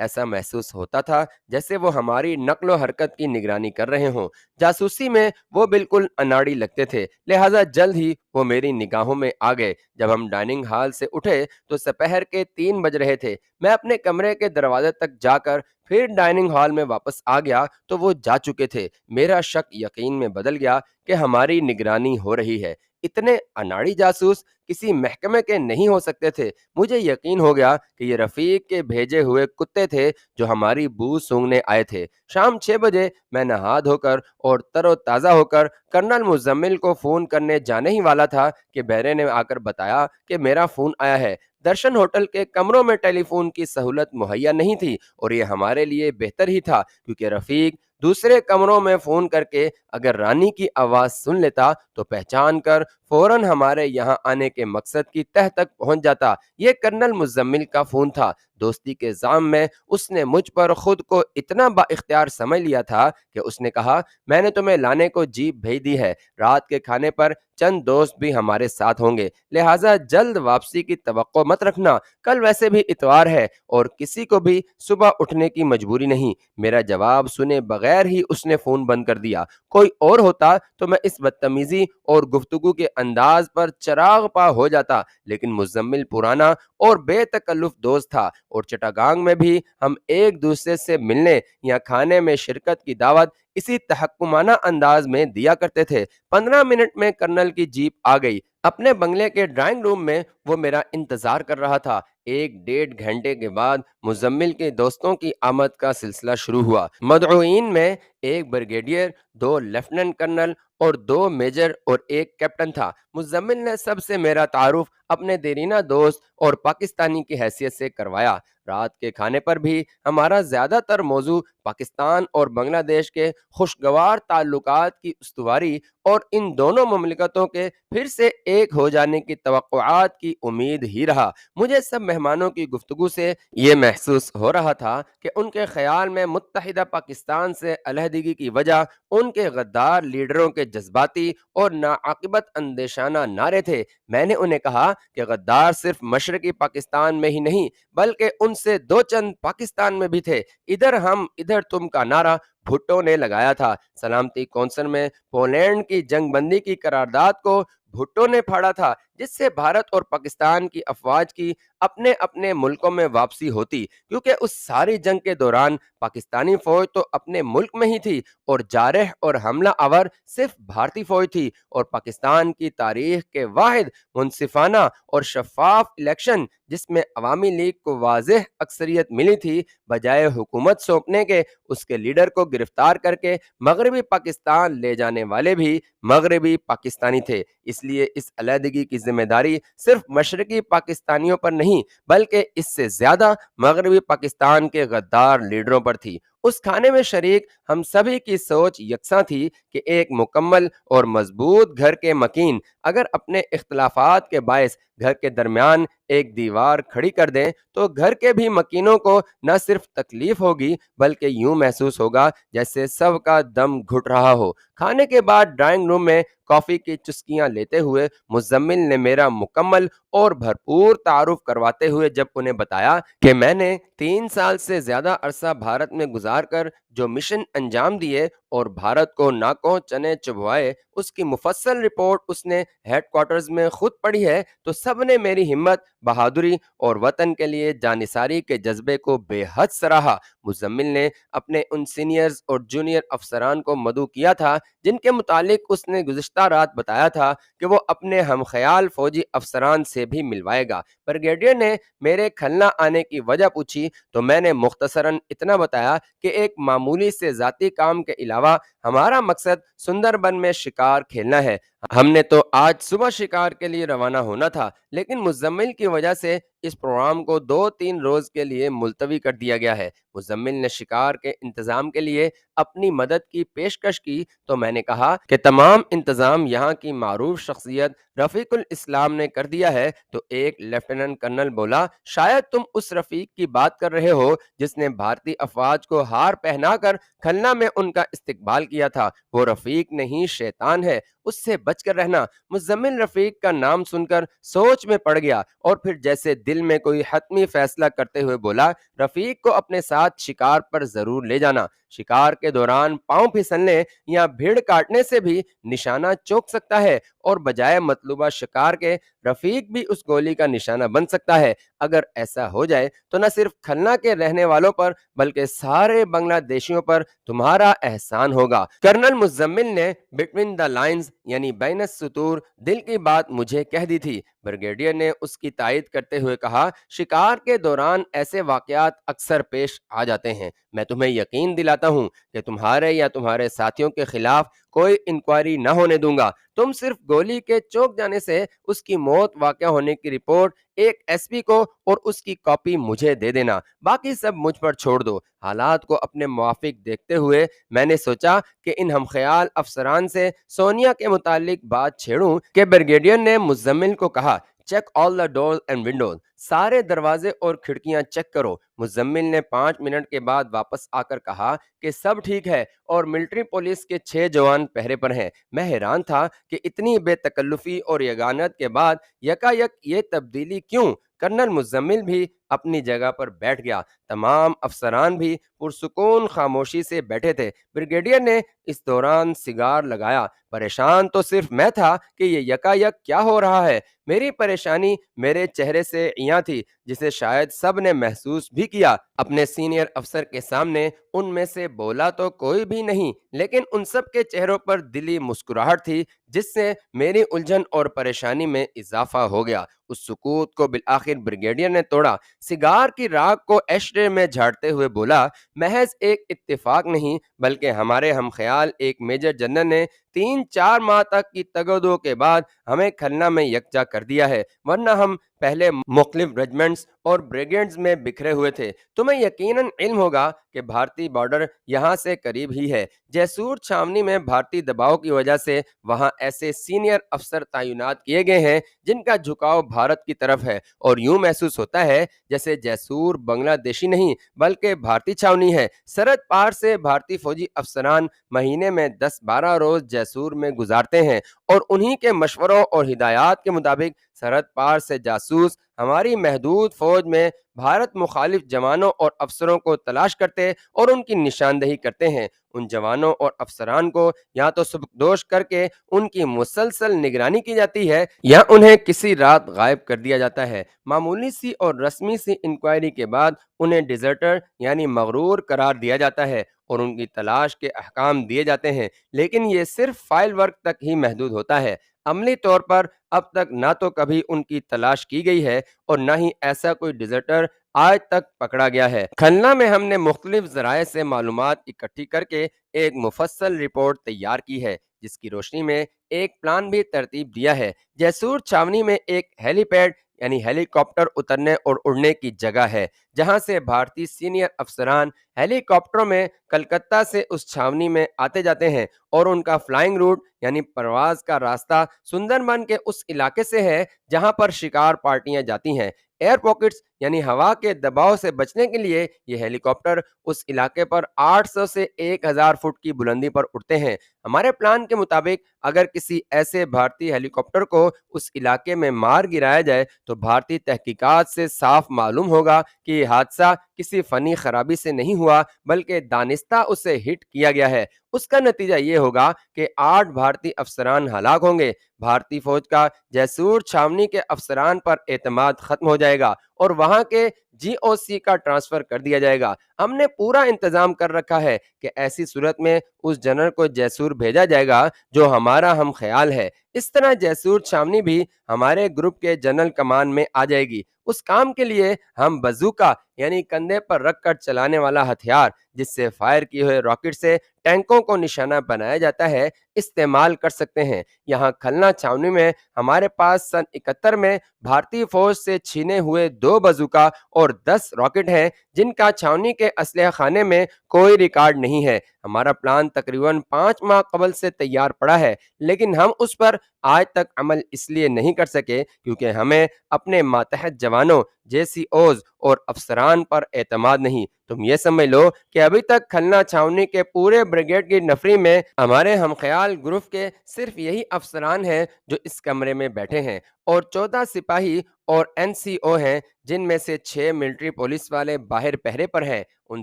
ایسا محسوس ہوتا تھا جیسے وہ ہماری نقل و حرکت کی نگرانی کر رہے ہوں۔ جاسوسی میں وہ بالکل اناڑی لگتے تھے، لہٰذا جلد ہی وہ میری نگاہوں میں آ گئے۔ جب ہم ڈائننگ ہال سے اٹھے تو سپہر کے 3 بج رہے تھے۔ میں اپنے کمرے کے دروازے تک جا کر پھر ڈائننگ ہال میں واپس آ گیا تو وہ جا چکے تھے۔ میرا شک یقین میں بدل گیا کہ ہماری نگرانی ہو رہی ہے۔ اتنے اناڑی جاسوس کسی محکمے کے نہیں ہو سکتے تھے۔ مجھے یقین ہو گیا کہ یہ رفیق کے بھیجے ہوئے کتے تھے جو ہماری بو سونگھنے آئے تھے۔ شام 6 بجے میں نہا دھو کر اور تر و تازہ ہو کر کرنل مزمل کو فون کرنے جانے ہی والا تھا کہ بہرے نے آ کر بتایا کہ میرا فون آیا ہے۔ درشن ہوٹل کے کمروں میں ٹیلی فون کی سہولت مہیا نہیں تھی اور یہ ہمارے لیے بہتر ہی تھا، کیونکہ رفیق دوسرے کمروں میں فون کر کے اگر رانی کی آواز سن لیتا تو پہچان کر فوراً ہمارے یہاں آنے کے مقصد کی تہ تک پہنچ جاتا۔ یہ کرنل مزمل کا فون تھا۔ دوستی کے ذام میں اس نے مجھ پر خود کو اتنا با اختیار سمجھ لیا تھا کہ اس نے کہا، میں نے تمہیں لانے کو جیپ بھیج دی ہے، رات کے کھانے پر چند دوست بھی ہمارے ساتھ ہوں گے، لہٰذا جلد واپسی کی توقع مت رکھنا، کل ویسے بھی اتوار ہے اور کسی کو بھی صبح اٹھنے کی مجبوری نہیں۔ میرا جواب سنے بغیر ہی اس نے فون بند کر دیا۔ کوئی اور ہوتا تو میں اس بدتمیزی اور گفتگو کے انداز پر چراغ پا ہو جاتا، لیکن مزمل پرانا اور بے تکلف دوست تھا اور چٹاگانگ میں بھی ہم ایک دوسرے سے ملنے یا کھانے میں شرکت کی دعوت اسی تحکمانہ انداز میں دیا کرتے تھے۔ 15 منٹ میں کرنل کی جیپ آ گئی۔ اپنے بنگلے کے ڈرائنگ روم میں وہ میرا انتظار کر رہا تھا۔ 1 ڈیڑھ گھنٹے کے بعد مزمل کے دوستوں کی آمد کا سلسلہ شروع ہوا۔ مدعوئین میں 1 بریگیڈیئر، 2 لیفٹیننٹ کرنل اور 2 میجر اور 1 کیپٹن تھا۔ مزمل نے سب سے میرا تعارف اپنے دیرینہ دوست اور پاکستانی کی حیثیت سے کروایا۔ رات کے کھانے پر بھی ہمارا زیادہ تر موضوع پاکستان اور بنگلہ دیش کے خوشگوار تعلقات کی استواری اور ان دونوں مملکتوں کے پھر سے ایک ہو جانے کی توقعات کی امید ہی رہا۔ مجھے سب مہمانوں کی گفتگو سے یہ محسوس ہو رہا تھا کہ ان کے خیال میں متحدہ پاکستان سے علیحدگی کی وجہ ان کے غدار لیڈروں کے جذباتی اور ناعاقبت اندیشانہ نعرے تھے۔ میں نے انہیں کہا کہ غدار صرف مشرقی پاکستان میں ہی نہیں بلکہ ان سے 2 چند پاکستان میں بھی تھے۔ ادھر ہم ادھر تم کا نعرہ بھٹو نے لگایا تھا۔ سلامتی کونسل میں پولینڈ کی جنگ بندی کی قرارداد کو بھٹو نے پھاڑا تھا، جس سے بھارت اور پاکستان کی افواج کی اپنے اپنے ملکوں میں واپسی ہوتی، کیونکہ اس ساری جنگ کے دوران پاکستانی فوج تو اپنے ملک میں ہی تھی اور جارح اور حملہ آور صرف بھارتی فوج تھی، اور پاکستان کی تاریخ کے واحد منصفانہ اور شفاف الیکشن جس میں عوامی لیگ کو واضح اکثریت ملی تھی، بجائے حکومت سونپنے کے اس کے لیڈر کو گرفتار کر کے مغربی پاکستان لے جانے والے بھی مغربی پاکستانی تھے۔ اس لیے اس علیحدگی کی ذمہ داری صرف مشرقی پاکستانیوں پر نہیں بلکہ اس سے زیادہ مغربی پاکستان کے غدار لیڈروں پر تھی۔ اس کھانے میں شریک ہم سبھی کی سوچ یکساں تھی کہ ایک مکمل اور مضبوط گھر کے مکین اگر اپنے اختلافات کے باعث گھر کے درمیان ایک دیوار کھڑی کر دیں تو گھر کے بھی مکینوں کو نہ صرف تکلیف ہوگی بلکہ یوں محسوس ہوگا جیسے سب کا دم گھٹ رہا ہو۔ کھانے کے بعد ڈرائنگ روم میں کافی کی چسکیاں لیتے ہوئے مزمل نے میرا مکمل اور بھرپور تعارف کرواتے ہوئے جب انہیں بتایا کہ میں نے 3 سال سے زیادہ عرصہ بھارت میں گزار کر جو مشن انجام دیے اور بھارت کو ناکوں چنے چبوائے، اس کی مفصل رپورٹ اس نے ہیڈ کوارٹرز میں خود پڑھی ہے، تو سب نے میری ہمت، بہادری اور وطن کے لیے جانثاری کے جذبے کو بے حد سراہا۔ مزمل نے اپنے ان سینئرز اور جونیئر افسران کو مدعو کیا تھا جن کے متعلق اس نے گزشتہ رات بتایا تھا کہ وہ اپنے ہم خیال فوجی افسران سے بھی ملوائے گا۔ بریگیڈیئر نے میرے کھلنا آنے کی وجہ پوچھی تو میں نے مختصراً اتنا بتایا کہ ایک معمولی سے ذاتی کام کے علاوہ ہمارا مقصد سندر بن میں شکار کھیلنا ہے۔ ہم نے تو آج صبح شکار کے لیے روانہ ہونا تھا، لیکن مزمل کی وجہ سے اس پروگرام کو 2-3 روز کے لیے ملتوی کر دیا گیا ہے۔ مزمل نے شکار کے انتظام کے لیے اپنی مدد کی پیشکش کی تو میں نے کہا کہ تمام انتظام یہاں کی معروف شخصیت رفیق الاسلام نے کر دیا ہے۔ تو ایک لیفٹیننٹ کرنل بولا، شاید تم اس رفیق کی بات کر رہے ہو جس نے بھارتی افواج کو ہار پہنا کر کھلنا میں ان کا استقبال کیا تھا۔ وہ رفیق نہیں، شیطان ہے، اس سے بچ کر رہنا۔ مزمل رفیق کا نام سن کر سوچ میں پڑ گیا اور پھر جیسے دل میں کوئی حتمی فیصلہ کرتے ہوئے بولا، رفیق کو اپنے ساتھ شکار پر ضرور لے جانا۔ شکار کے دوران پاؤں پھسلنے یا بھیڑ کاٹنے سے بھی نشانہ چوک سکتا ہے اور بجائے مطلوبہ شکار کے رفیق بھی اس گولی کا نشانہ بن سکتا ہے۔ اگر ایسا ہو جائے تو نہ صرف کھلنا کے رہنے والوں پر بلکہ سارے بنگلہ دیشیوں پر تمہارا احسان ہوگا۔ کرنل مزمل نے بٹوین دا لائنز یعنی بین السطور دل کی بات مجھے کہہ دی تھی۔ بریگیڈیئر نے اس کی تائید کرتے ہوئے کہا، شکار کے دوران ایسے واقعات اکثر پیش آ جاتے ہیں۔ میں تمہیں یقین دلاتا ہوں کہ تمہارے یا تمہارے ساتھیوں کے خلاف کوئی انکوائری نہ ہونے دوں گا۔ تم صرف گولی کے چوک جانے سے اس کی موت واقع ہونے کی رپورٹ ایک ایس پی کو اور اس کی کاپی مجھے دے دینا، باقی سب مجھ پر چھوڑ دو۔ حالات کو اپنے موافق دیکھتے ہوئے میں نے سوچا کہ ان ہم خیال افسران سے سونیا کے متعلق بات چھیڑوں کہ بریگیڈیئر نے مزمل کو کہا، check all the doors and Windows, سارے دروازے اور کھڑکیاں چیک کرو۔ مزمل نے 5 منٹ کے بعد واپس آ کر کہا کہ سب ٹھیک ہے اور ملٹری پولیس کے 6 جوان پہرے پر ہیں۔ میں حیران تھا کہ اتنی بے تکلفی اور یگانت کے بعد یکا یک یہ تبدیلی کیوں؟ کرنل مزمل بھی اپنی جگہ پر بیٹھ گیا۔ تمام افسران بھی پرسکون خاموشی سے بیٹھے تھے۔ بریگیڈیئر نے اس دوران سگار لگایا۔ پریشان تو صرف میں تھا کہ یہ یکا یک کیا ہو رہا ہے۔ میری پریشانی میرے چہرے سے عیاں تھی، جسے شاید سب نے محسوس بھی کیا۔ اپنے سینئر افسر کے سامنے ان میں سے بولا تو کوئی بھی نہیں، لیکن ان سب کے چہروں پر دلی مسکراہٹ تھی، جس سے میری الجھن اور پریشانی میں اضافہ ہو گیا۔ اس سکوت کو بالآخر بریگیڈیئر نے توڑا۔ سگار کی راکھ کو ایشٹرے میں جھاڑتے ہوئے بولا، محض ایک اتفاق نہیں بلکہ ہمارے ہم خیال ایک میجر جنرل نے 3-4 ماہ تک کی تگ و دو کے بعد ہمیں کھلنا میں یکجا کر دیا ہے، ورنہ ہم پہلے مختلف ریجمنٹس اور بریگیڈز میں بکھرے ہوئے تھے۔ تمہیں یقیناً علم ہوگا کہ بھارتی بارڈر یہاں سے قریب ہی ہے۔ جیسور چھاونی میں بھارتی دباؤ کی وجہ سے وہاں ایسے سینئر افسر تعینات کیے گئے ہیں جن کا جھکاؤ بھارت کی طرف ہے، اور یوں محسوس ہوتا ہے جیسے جیسور بنگلہ دیشی نہیں بلکہ بھارتی چھاونی ہے۔ سرحد پار سے بھارتی فوجی افسران مہینے میں 10-12 روز جیسور میں گزارتے ہیں، اور انہی کے مشوروں اور ہدایات کے مطابق سرحد پار سے جاسوس ہماری محدود فوج میں بھارت مخالف جوانوں اور افسروں کو تلاش کرتے اور ان کی نشاندہی کرتے ہیں۔ ان جوانوں اور افسران کو یا تو سبکدوش کر کے ان کی مسلسل نگرانی کی جاتی ہے یا انہیں کسی رات غائب کر دیا جاتا ہے۔ معمولی سی اور رسمی سی انکوائری کے بعد انہیں ڈیزرٹر یعنی مغرور قرار دیا جاتا ہے اور ان کی تلاش کے احکام دیے جاتے ہیں، لیکن یہ صرف فائل ورک تک ہی محدود ہوتا ہے۔ عملی طور پر اب تک نہ تو کبھی ان کی تلاش کی گئی ہے اور نہ ہی ایسا کوئی ڈیزرٹر آج تک پکڑا گیا ہے۔ کھلنا میں ہم نے مختلف ذرائع سے معلومات اکٹھی کر کے ایک مفصل رپورٹ تیار کی ہے، جس کی روشنی میں ایک پلان بھی ترتیب دیا ہے۔ جیسور چھاونی میں ایک ہیلی پیڈ یعنی ہیلی کاپٹر اترنے اور اڑنے کی جگہ ہے، جہاں سے بھارتی سینئر افسران ہیلی کاپٹروں میں کلکتہ سے اس چھاونی میں آتے جاتے ہیں، اور ان کا فلائنگ روٹ یعنی پرواز کا راستہ سندربن کے اس علاقے سے ہے جہاں پر شکار پارٹیاں جاتی ہیں۔ ایئر پاکٹس یعنی ہوا کے دباؤ سے بچنے کے لیے یہ ہیلی کاپٹر اس علاقے پر 800 سے 1000 فٹ کی بلندی پر اڑتے ہیں۔ ہمارے پلان کے مطابق اگر کسی ایسے بھارتی ہیلی کاپٹر کو اس علاقے میں مار گرایا جائے تو بھارتی تحقیقات سے صاف معلوم ہوگا کہ یہ حادثہ کسی فنی خرابی سے نہیں ہوا بلکہ دانستہ اسے ہٹ کیا گیا ہے۔ اس کا نتیجہ یہ ہوگا کہ 8 بھارتی افسران ہلاک ہوں گے۔ بھارتی فوج کا جیسور چھاونی کے افسران پر اعتماد ختم ہو جائے گا اور وہاں کے جی او سی کا ٹرانسفر کر دیا جائے گا۔ ہم نے پورا انتظام کر رکھا ہے کہ ایسی صورت میں اس جنرل کو جیسور بھیجا جائے گا جو ہمارا ہم خیال ہے۔ اس طرح جیسور چھاونی بھی ہمارے گروپ کے جنرل کمان میں آ جائے گی۔ اس کام کے لیے ہم بزوکا یعنی کندھے پر رکھ کر چلانے والا ہتھیار، جس سے فائر کیے ہوئے راکٹ سے ٹینکوں کو نشانہ بنایا جاتا ہے، استعمال کر سکتے ہیں۔ یہاں کھلنا چھاونی میں ہمارے پاس سن 71 میں بھارتی فوج سے چھینے ہوئے 2 بزوکا اور 10 راکٹ ہیں، جن کا چھاونی کے اسلحہ خانے میں کوئی ریکارڈ نہیں ہے۔ ہمارا پلان تقریباً 5 ماہ قبل سے تیار پڑا ہے، لیکن ہم اس پر آج تک عمل اس لیے نہیں کر سکے کیونکہ ہمیں اپنے ماتحت جوانوں، جے سی اوز اور افسران پر اعتماد نہیں۔ تم یہ سمجھ لو کہ ابھی تک کھلنا چھاونی کے پورے بریگیڈ کی نفری میں ہمارے ہم خیال گروپ کے صرف یہی افسران ہیں جو اس کمرے میں بیٹھے ہیں، اور 14 سپاہی اور NCO ہیں، جن میں سے 6 ملٹری پولیس والے باہر پہرے پر ہیں۔ ان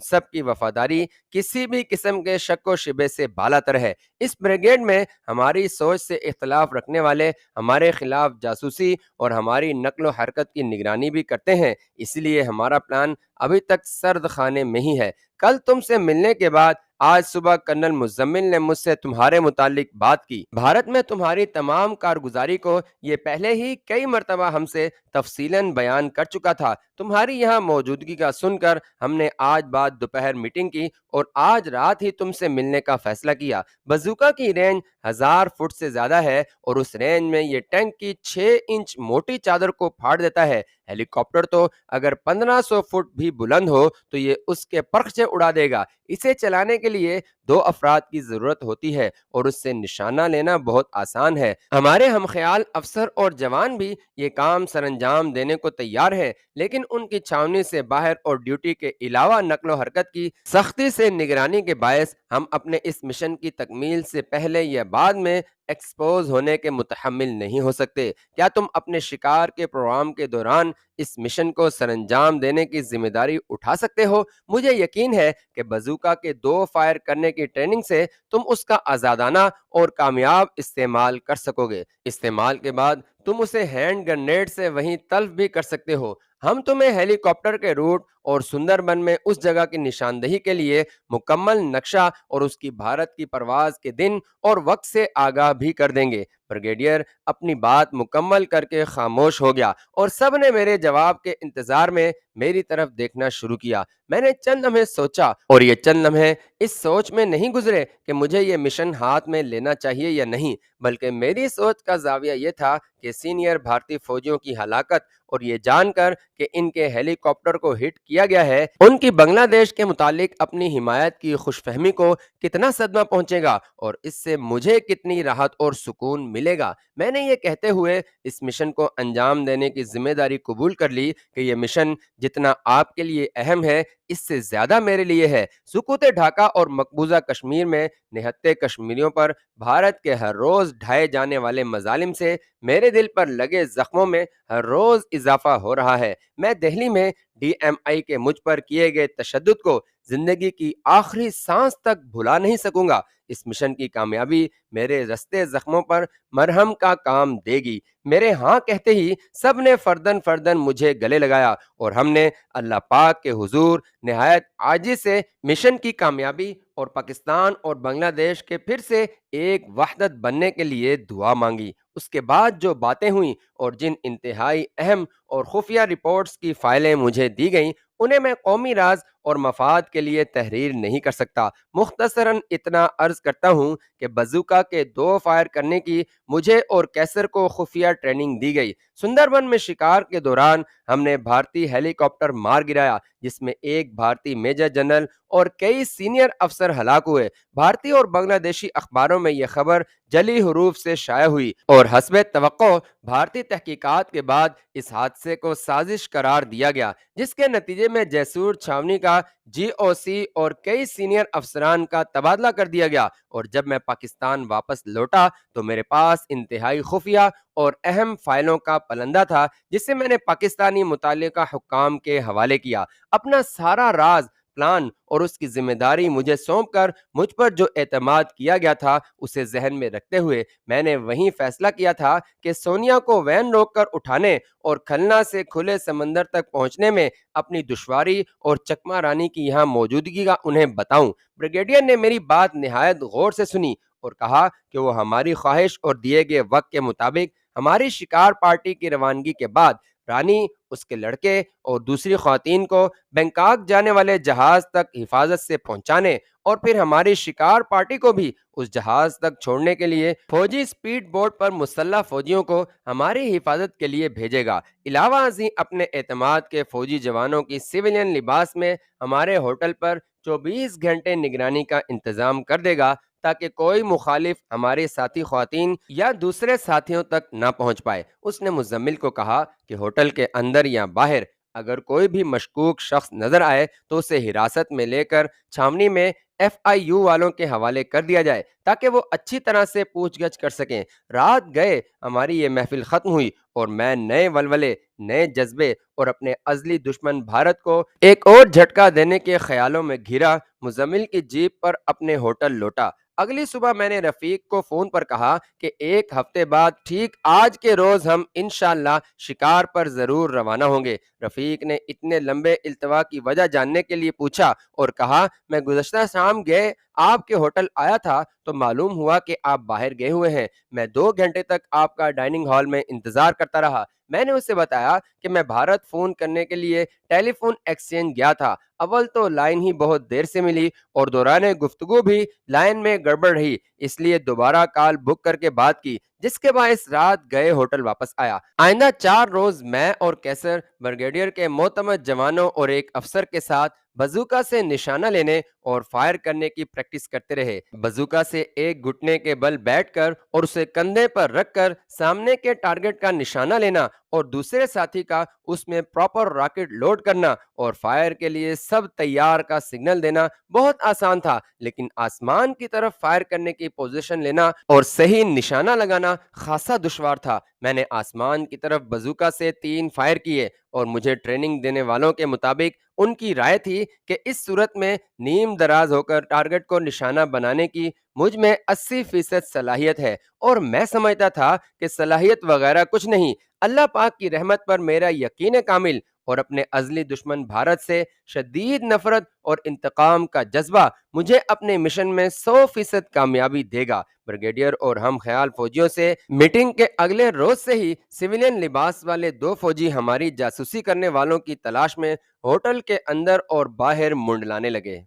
سب کی وفاداری کسی بھی قسم کے شک و شبے سے بالاتر ہے۔ اس بریگیڈ میں ہماری سوچ سے اختلاف رکھنے والے ہمارے خلاف جاسوسی اور ہماری نقل و حرکت کی نگرانی بھی کرتے ہیں، اس لیے ہمارا پلان ابھی تک سرد خانے میں ہی ہے۔ کل تم سے ملنے کے بعد آج صبح کرنل مزمل نے مجھ سے تمہارے متعلق بات کی۔ بھارت میں تمہاری تمام کارگزاری کو یہ پہلے ہی کئی مرتبہ ہم سے تفصیلاً بیان کر چکا تھا۔ تمہاری یہاں موجودگی کا سن کر ہم نے آج بعد دوپہر میٹنگ کی اور آج رات ہی تم سے ملنے کا فیصلہ کیا۔ بزوکا کی رینج 1000 فٹ سے زیادہ ہے اور اس رینج میں یہ ٹینک کی 6 انچ موٹی چادر کو پھاڑ دیتا ہے۔ ہیلی کاپٹر تو اگر 1500 فٹ بھی بلند ہو تو یہ اس کے پرخ سے اڑا دے گا۔ اسے چلانے کے لیے 2 افراد کی ضرورت ہوتی ہے اور اس سے نشانہ لینا بہت آسان ہے۔ ہمارے ہم خیال افسر اور جوان بھی یہ کام سر انجام دینے کو تیار ہیں، لیکن ان کی چھاونی سے باہر اور ڈیوٹی کے علاوہ نقل و حرکت کی سختی سے نگرانی کے باعث ہم اپنے اس مشن کی تکمیل سے پہلے یا بعد میں ایکسپوز ہونے کے متحمل نہیں ہو سکتے۔ کیا تم اپنے شکار کے پروگرام کے دوران اس مشن کو سر انجام دینے کی ذمہ داری اٹھا سکتے ہو؟ مجھے یقین ہے کہ بزوکا کے 2 فائر کرنے کی ٹریننگ سے تم اس کا آزادانہ اور کامیاب استعمال کر سکو گے۔ استعمال کے بعد تم اسے ہینڈ گرنیڈ سے وہیں تلف بھی کر سکتے ہو۔ ہم تمہیں ہیلی کاپٹر کے روٹ اور سندر بن میں اس جگہ کی نشاندہی کے لیے مکمل نقشہ اور اس کی بھارت کی پرواز کے دن اور وقت سے آگاہ بھی کر دیں گے۔ بریگیڈیئر اپنی بات مکمل کر کے خاموش ہو گیا اور سب نے میرے جواب کے انتظار میں میری طرف دیکھنا شروع کیا۔ میں نے چند لمحے سوچا اور یہ چند لمحے اس سوچ میں نہیں گزرے کہ مجھے یہ مشن ہاتھ میں لینا چاہیے یا نہیں، بلکہ میری سوچ کا زاویہ یہ تھا کہ سینئر بھارتی فوجیوں کی ہلاکت اور یہ جان کر کہ ان کے ہیلی کاپٹر کو ہٹ کیا گیا ہے، ان کی بنگلہ دیش کے متعلق اپنی حمایت کی خوش فہمی کو کتنا صدمہ پہنچے گا اور اس سے مجھے کتنی راحت اور سکون ملے گا۔ میں نے یہ کہتے ہوئے اس مشن کو انجام دینے کی ذمہ داری قبول کر لی کہ یہ مشن جتنا آپ کے لیے اہم ہے اس سے زیادہ میرے لیے ہے۔ سکوت ڈھاکہ اور مقبوضہ کشمیر میں نہتے کشمیریوں پر بھارت کے ہر روز ڈھائے جانے والے مظالم سے میرے دل پر لگے زخموں میں ہر روز اضافہ ہو رہا ہے۔ میں دہلی میں DMI کے مجھ پر کیے گئے تشدد کو زندگی کی آخری سانس تک بھلا نہیں سکوں گا۔ اس مشن کی کامیابی میرے رستے زخموں پر مرہم کا کام دے گی۔ میرے ہاں کہتے ہی سب نے فردن فردن مجھے گلے لگایا اور ہم نے اللہ پاک کے حضور نہایت عاجزی سے مشن کی کامیابی اور پاکستان اور بنگلہ دیش کے پھر سے ایک وحدت بننے کے لیے دعا مانگی۔ اس کے بعد جو باتیں ہوئیں اور جن انتہائی اہم اور خفیہ رپورٹس کی فائلیں مجھے دی گئیں، انہیں میں قومی راز اور مفاد کے لیے تحریر نہیں کر سکتا۔ مختصراً اتنا عرض کرتا ہوں کہ بزوکا کے 2 فائر کرنے کی مجھے اور کیسر کو خفیہ ٹریننگ دی گئی۔ سندربن میں شکار کے دوران ہم نے بھارتی ہیلی کاپٹر مار گرایا، جس میں ایک بھارتی میجر جنرل اور کئی سینئر افسر ہلاک ہوئے۔ بھارتی اور بنگلہ دیشی اخباروں میں یہ خبر جلی حروف سے شائع ہوئی اور حسب توقع بھارتی تحقیقات کے بعد اس حادثے کو سازش قرار دیا گیا، جس کے نتیجے میں جیسور چھاونی کا GOC اور کئی سینئر افسران کا تبادلہ کر دیا گیا۔ اور جب میں پاکستان واپس لوٹا تو میرے پاس انتہائی خفیہ اور اہم فائلوں کا پلندہ تھا، جسے میں نے پاکستانی متعلقہ حکام کے حوالے کیا۔ اپنا سارا راز، پلان اور اس کی ذمہ داری مجھے سونپ کر مجھ پر جو اعتماد کیا گیا تھا اسے ذہن میں رکھتے ہوئے میں نے وہیں فیصلہ کیا تھا کہ سونیا کو وین روک کر اٹھانے اور کھلنا سے کھلے سمندر تک پہنچنے میں اپنی دشواری اور چکما رانی کی یہاں موجودگی کا انہیں بتاؤں۔ بریگیڈیئر نے میری بات نہایت غور سے سنی اور کہا کہ وہ ہماری خواہش اور دیے گئے وقت کے مطابق ہماری شکار پارٹی کی روانگی کے بعد رانی، اس کے لڑکے اور دوسری خواتین کو بینکاک جانے والے جہاز تک حفاظت سے پہنچانے اور پھر ہماری شکار پارٹی کو بھی اس جہاز تک چھوڑنے کے لیے فوجی سپیڈ بوٹ پر مسلح فوجیوں کو ہماری حفاظت کے لیے بھیجے گا۔ علاوہ ازیں اپنے اعتماد کے فوجی جوانوں کی سویلین لباس میں ہمارے ہوٹل پر 24 گھنٹے نگرانی کا انتظام کر دے گا تاکہ کوئی مخالف ہمارے ساتھی خواتین یا دوسرے ساتھیوں تک نہ پہنچ پائے۔ اس نے مزمل کو کہا کہ ہوٹل کے اندر یا باہر اگر کوئی بھی مشکوک شخص نظر آئے تو اسے حراست میں لے کر چھاونی میں FIU والوں کے حوالے کر دیا جائے تاکہ وہ اچھی طرح سے پوچھ گچھ کر سکیں۔ رات گئے ہماری یہ محفل ختم ہوئی اور میں نئے ولولے، نئے جذبے اور اپنے ازلی دشمن بھارت کو ایک اور جھٹکا دینے کے خیالوں میں گھرا مزمل کی جیپ پر اپنے ہوٹل لوٹا۔ اگلی صبح میں نے رفیق کو فون پر کہا کہ ایک ہفتے بعد ٹھیک آج کے روز ہم انشاءاللہ شکار پر ضرور روانہ ہوں گے۔ رفیق نے اتنے لمبے التوا کی وجہ جاننے کے لیے پوچھا اور کہا، میں گزشتہ شام گئے آپ کے ہوٹل آیا تھا تو معلوم ہوا کہ آپ باہر گئے ہوئے ہیں۔ میں 2 گھنٹے تک آپ کا ڈائننگ ہال میں انتظار کرتا رہا۔ میں نے اسے بتایا کہ میں بھارت فون کرنے کے لیے ٹیلی فون ایکسچینج گیا تھا۔ اول تو لائن ہی بہت دیر سے ملی اور دوران گفتگو بھی لائن میں گڑبڑ رہی، اس لیے دوبارہ کال بک کر کے بات کی، جس کے باعث رات گئے ہوٹل واپس آیا۔ آئندہ 4 روز میں اور کیسر بریگیڈیئر کے معتمد جوانوں اور ایک افسر کے ساتھ بزوکا سے نشانہ لینے اور فائر کرنے کی پریکٹس کرتے رہے۔ بزوکا سے ایک گھٹنے کے بل بیٹھ کر اور اسے کندھے پر رکھ کر سامنے کے ٹارگٹ کا نشانہ لینا اور دوسرے ساتھی کا اس میں پراپر راکٹ لوڈ کرنا اور فائر کے لیے سب تیار کا سگنل دینا بہت آسان تھا، لیکن آسمان کی طرف فائر کرنے کی پوزیشن لینا اور صحیح نشانہ لگانا خاصا دشوار تھا۔ میں نے آسمان کی طرف بزوکا سے 3 فائر کیے اور مجھے ٹریننگ دینے والوں کے مطابق ان کی رائے تھی کہ اس صورت میں نیم دراز ہو کر ٹارگٹ کو نشانہ بنانے کی مجھ میں 80% صلاحیت ہے، اور میں سمجھتا تھا کہ صلاحیت وغیرہ کچھ نہیں، اللہ پاک کی رحمت پر میرا یقین کامل اور اپنے ازلی دشمن بھارت سے شدید نفرت اور انتقام کا جذبہ مجھے اپنے مشن میں 100% کامیابی دے گا۔ بریگیڈیئر اور ہم خیال فوجیوں سے میٹنگ کے اگلے روز سے ہی سویلین لباس والے 2 فوجی ہماری جاسوسی کرنے والوں کی تلاش میں ہوٹل کے اندر اور باہر منڈلانے لگے۔